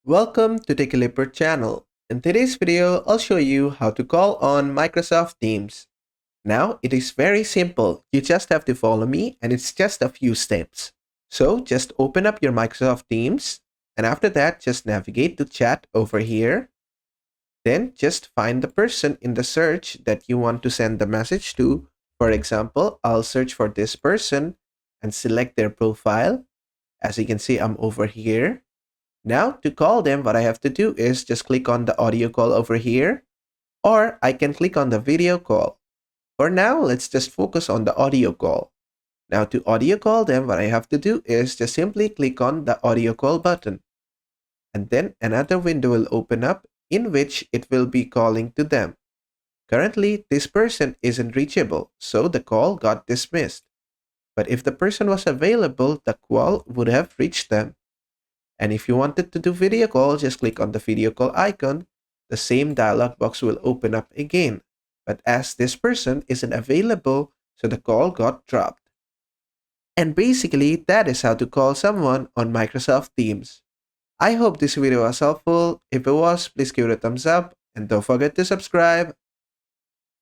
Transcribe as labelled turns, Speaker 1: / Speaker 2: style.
Speaker 1: Welcome to TechLeopard channel. In today's video, I'll show you how to call on Microsoft Teams. Now, it is very simple. You just have to follow me and it's just a few steps. So, just open up your Microsoft Teams and after that, just navigate to chat over here. Then, just find the person in the search that you want to send the message to. For example, I'll search for this person and select their profile. As you can see, I'm over here. Now, to call them, what I have to do is just click on the audio call over here, or I can click on the video call. For now, let's just focus on the audio call. Now, to audio call them, what I have to do is just simply click on the audio call button. And then another window will open up in which it will be calling to them. Currently, this person isn't reachable, so the call got dismissed. But if the person was available, the call would have reached them. And if you wanted to do video call, just click on the video call icon. The same dialog box will open up again. But as this person isn't available, so the call got dropped. And basically, that is how to call someone on Microsoft Teams. I hope this video was helpful. If it was, please give it a thumbs up and don't forget to subscribe.